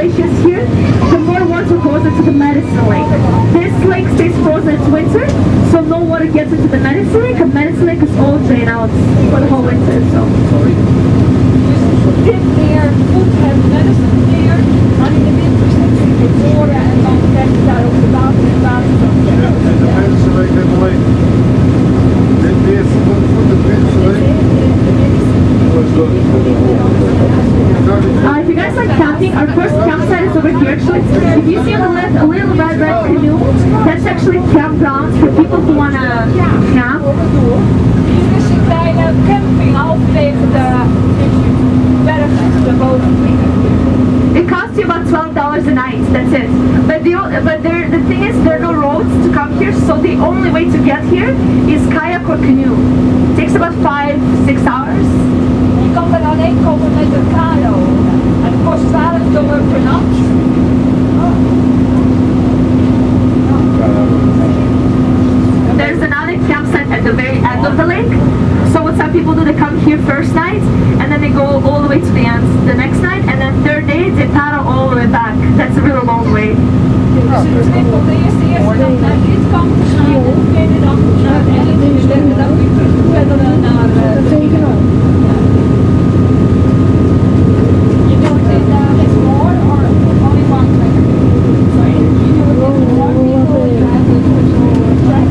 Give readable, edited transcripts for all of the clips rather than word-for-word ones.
glaciers here, the more water goes into the Medicine Lake. This lake stays frozen in winter, so no water gets into the Medicine Lake, and Medicine Lake is all drained out for the whole winter. So. Dit meer goed hebben, net als het meer, maar in de winter zit je de voren en dan krijg je daar op de water en water. En de Medische Week heeft alleen dit weer voor de Medische Week. If you guys like camping, our first campsite is over here. Actually, if you see on the left a little red canoe, that's actually campgrounds for people who want to camp. Hier is een kleine camping halverwege de bergen, de boven. It costs you about $12 a night. That's it. But the thing is, there are no roads to come here, so the only way to get here is kayak or canoe. It takes about 5-6 hours. Je kan er alleen komen met een kano. En het kost $12 per nacht. There's another campsite at the very end of the lake. So what some people do, they come here first night, and then they go all the way to the end the next night, and then third day they paddle all the way back. That's a really long way. Dus het trippel, de eerste dag naar dit kamp te gaan, en de tweede dag naar het ene, en de derde dag weer terug te peddelen naar de Maligne. You do it with more or only one trip? Sorry, you do it with more people, you have to do it with track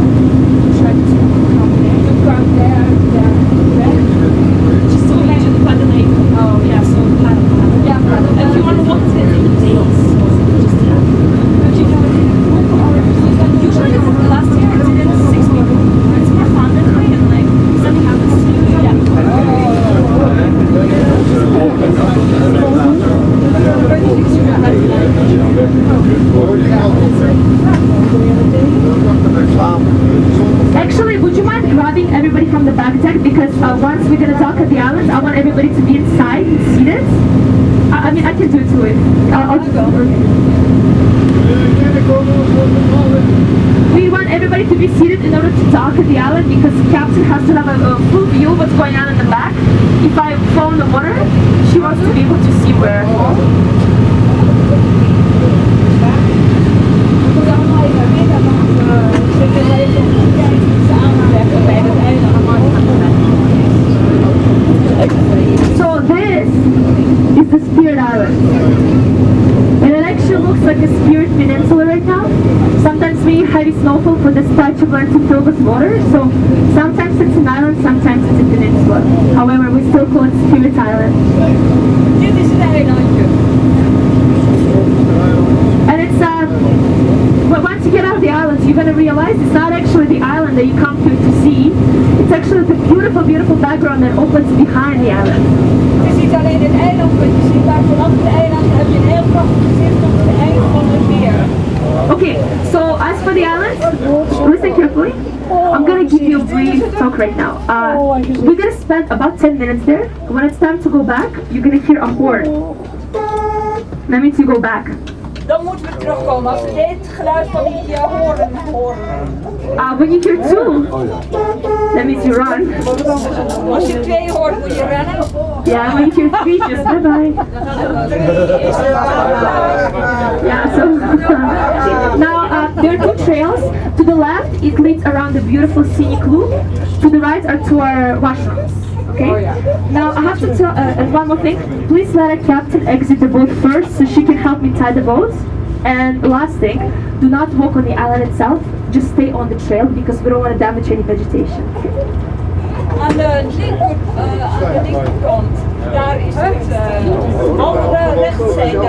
to come there, Just so we do the paddling. Oh yeah, so paddle. yeah, paddle. If you want to walk it in the days, just But you do it in a group or usually last year I did it 6 people. It's more fun that way, and like something happens to you. Actually, would you mind grabbing everybody from the back deck? Because once we're gonna dock at the island, I want everybody to be inside, seated. I mean, I can do it too. I'll go. We want everybody to be seated in order to dock at the island because the captain has to have a full view of what's going on in the back. If I fall in the water, she wants to be able to see where I fall. So this is the Spirit Island. And it actually looks like a Spirit Peninsula right now. Sometimes we heavy snowfall for this patch of land to fill with water. So sometimes it's an island, sometimes it's a peninsula. However, we still call it Spirit Island. Dit is een eilandje. And it's but once you get out of the island, you're gonna realize it's not actually the island that you come to see. It's actually the beautiful, beautiful background that opens behind the island. Je ziet alleen het eiland, want je ziet daar vanaf het eiland heb je een heel prachtig gezicht op het eind van het meer. Okay, so as for the island, listen carefully. I'm gonna give you a brief talk right now. We're gonna spend about 10 minutes there. When it's time to go back, you're gonna hear a horn. That means you go back. Dan moeten we terugkomen als we dit geluid van die horen horen. When you hear two, that means you run. Als je 2 hoort moet je rennen. Yeah, when you hear 3, just bye bye. Yeah, so now there are 2 trails. To the left, it leads around the beautiful scenic loop. To the right are 2 washrooms. Okay. Now I have to tell one more thing. Please let a captain exit the boat first, so she can help me tie the boat. And last thing, do not walk on the island itself. Just stay on the trail because we don't want to damage any vegetation. Aan de linkerkant, daar is het andere rechtszijde.